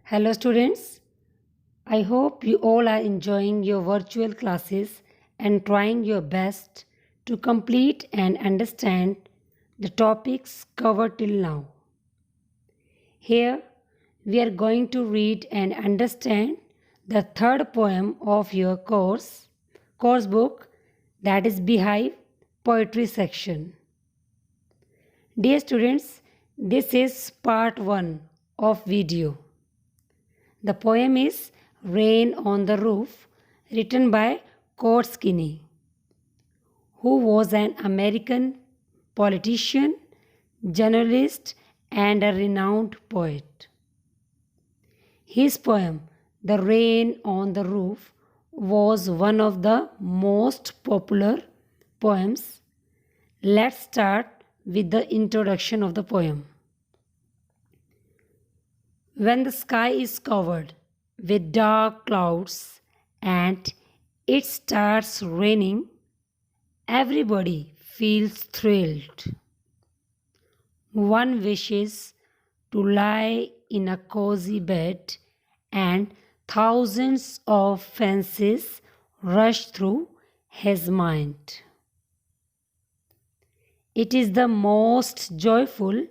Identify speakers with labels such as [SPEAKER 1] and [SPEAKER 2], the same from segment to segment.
[SPEAKER 1] Hello, students. I hope you all are enjoying your virtual classes and trying your best to complete and understand the topics covered till now. Here, we are going to read and understand the third poem of your course book, that is Beehive Poetry section. Dear students, this is part 1 of video. The poem is Rain on the Roof, written by Court Skinney, who was an American politician, journalist, and a renowned poet. His poem, The Rain on the Roof, was one of the most popular poems. Let's start with the introduction of the poem. When the sky is covered with dark clouds and it starts raining, everybody feels thrilled. One wishes to lie in a cozy bed, and thousands of fancies rush through his mind. It is the most joyful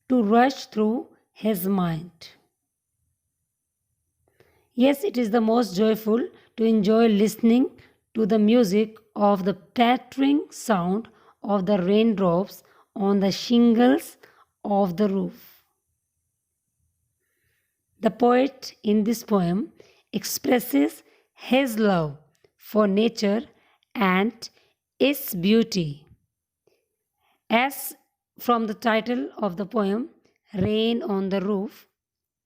[SPEAKER 1] to rush through his mind. Yes, it is the most joyful to enjoy listening to the music of the pattering sound of the raindrops on the shingles of the roof. The poet in this poem expresses his love for nature and its beauty. As from the title of the poem, Rain on the Roof,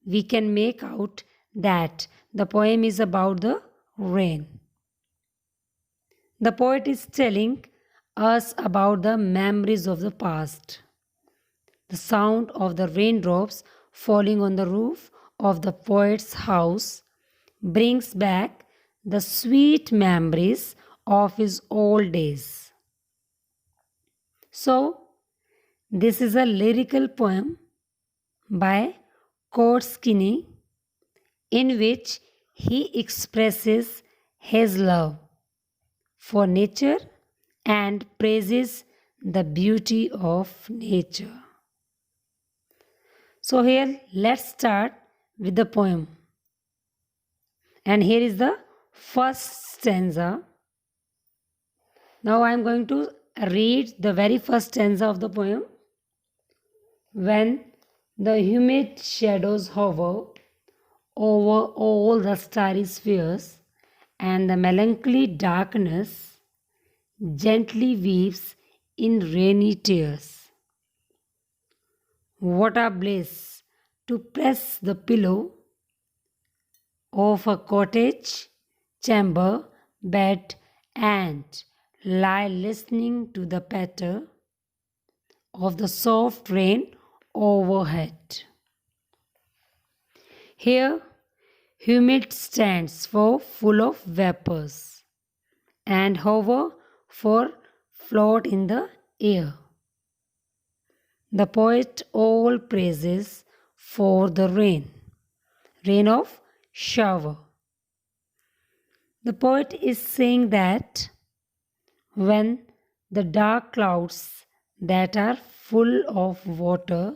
[SPEAKER 1] we can make out that the poem is about the rain. The poet is telling us about the memories of the past. The sound of the raindrops falling on the roof of the poet's house brings back the sweet memories of his old days. So, this is a lyrical poem by Court Skinney in which he expresses his love for nature and praises the beauty of nature. So, here let's start with the poem. And here is the first stanza. Now, I am going to read the very first stanza of the poem. When the humid shadows hover over all the starry spheres, and the melancholy darkness gently weeps in rainy tears. What a bliss to press the pillow of a cottage chamber bed and lie listening to the patter of the soft rain overhead. Here, humid stands for full of vapors, and hover for float in the air. The poet all praises for the rain of shower. The poet is saying that when the dark clouds that are full of water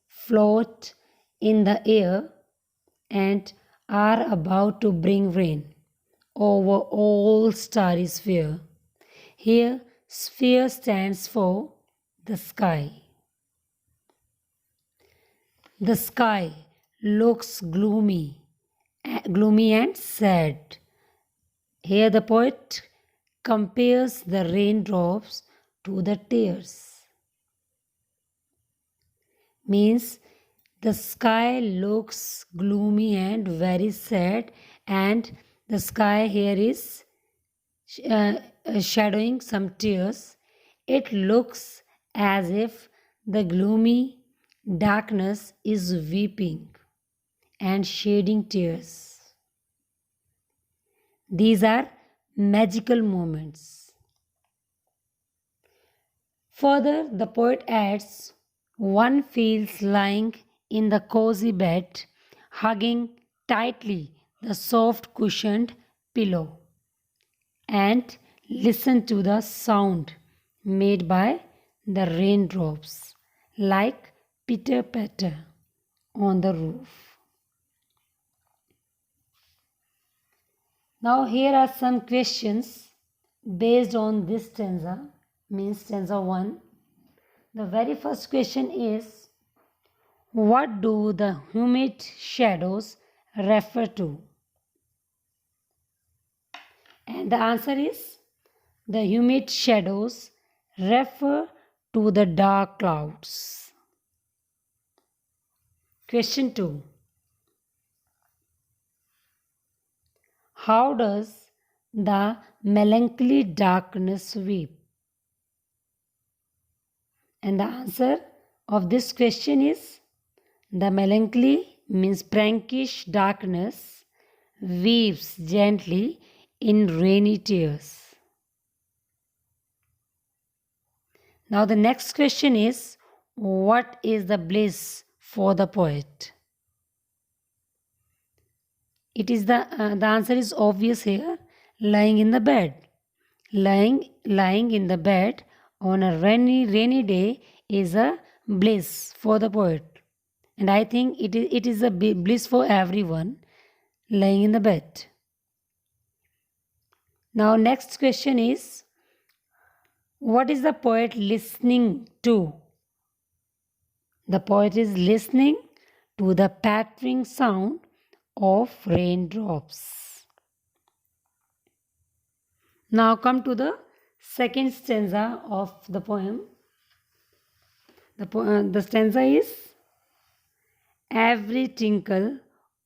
[SPEAKER 1] float in the air and are about to bring rain over all starry sphere. Here, sphere stands for the sky. The sky looks gloomy and sad. Here, the poet compares the raindrops to the tears. Means the sky looks gloomy and very sad, and the sky here is shadowing some tears. It looks as if the gloomy darkness is weeping and shedding tears. These are magical moments. Further, the poet adds, one feels lying in the cozy bed, hugging tightly the soft cushioned pillow, and listen to the sound made by the raindrops like pitter patter on the roof. Now, here are some questions based on this stanza, means stanza 1. The very first question is, what do the humid shadows refer to? And the answer is, the humid shadows refer to the dark clouds. Question 2. How does the melancholy darkness weep? And the answer of this question is, the melancholy means prankish darkness weeps gently in rainy tears. Now the next question is, what is the bliss for the poet? It is the answer is obvious here, lying in the bed. Lying in the bed on a rainy day is a bliss for the poet. And I think it is a bliss for everyone, lying in the bed. Now next question is, what is the poet listening to? The poet is listening to the pattering sound of raindrops. Now come to the second stanza of the poem. The stanza is, every tinkle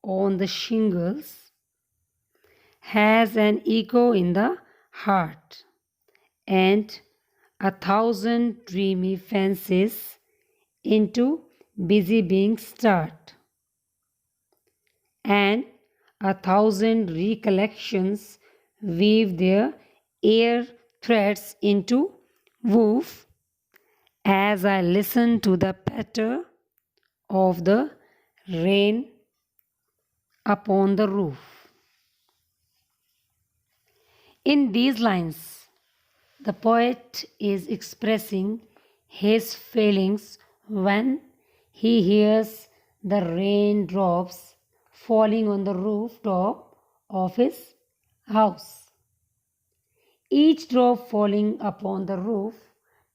[SPEAKER 1] on the shingles has an echo in the heart, and 1,000 dreamy fancies into busy beings start, and 1,000 recollections weave their air threads into woof as I listen to the patter of the rain upon the roof. In these lines, the poet is expressing his feelings when he hears the raindrops falling on the rooftop of his house. Each drop falling upon the roof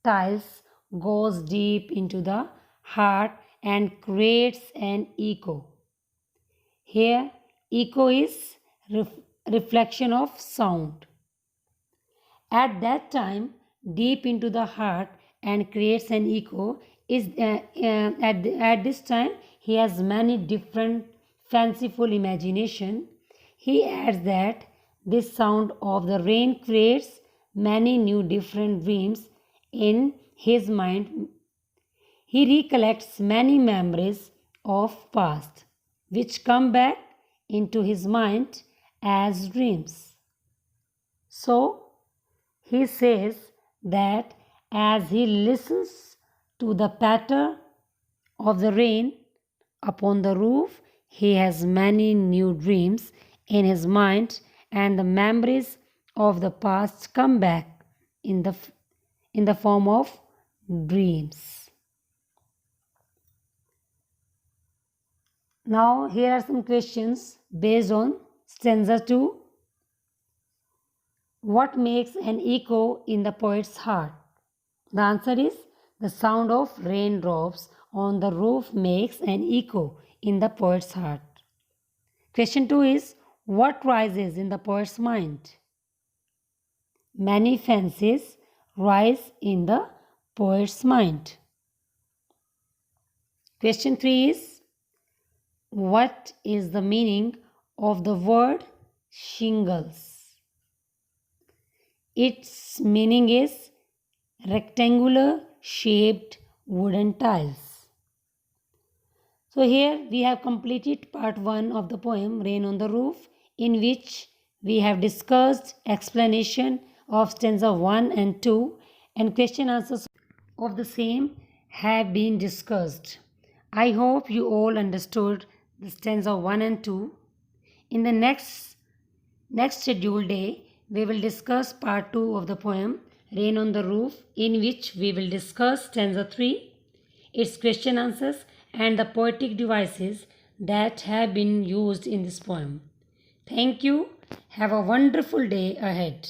[SPEAKER 1] tiles goes deep into the heart and creates an echo. Here, echo is reflection of sound. At that time, deep into the heart and creates an echo is at this time he has many different fanciful imagination. He adds that this sound of the rain creates many new different dreams in his mind. He recollects many memories of past which come back into his mind as dreams. So he says that as he listens to the patter of the rain upon the roof, he has many new dreams in his mind, and the memories of the past come back in the form of dreams. Now here are some questions based on stanza 2. What makes an echo in the poet's heart? The answer is, the sound of raindrops on the roof makes an echo in the poet's heart. Question 2 is, what rises in the poet's mind? Many fancies rise in the poet's mind. Question 3 is, what is the meaning of the word shingles? Its meaning is rectangular shaped wooden tiles. So here we have completed part 1 of the poem Rain on the Roof, in which we have discussed explanation of stanza 1 and 2, and question answers of the same have been discussed. I hope you all understood the stanza 1 and 2. In the next scheduled day, we will discuss part 2 of the poem Rain on the Roof, in which we will discuss stanza 3, its question answers, and the poetic devices that have been used in this poem. Thank you. Have a wonderful day ahead.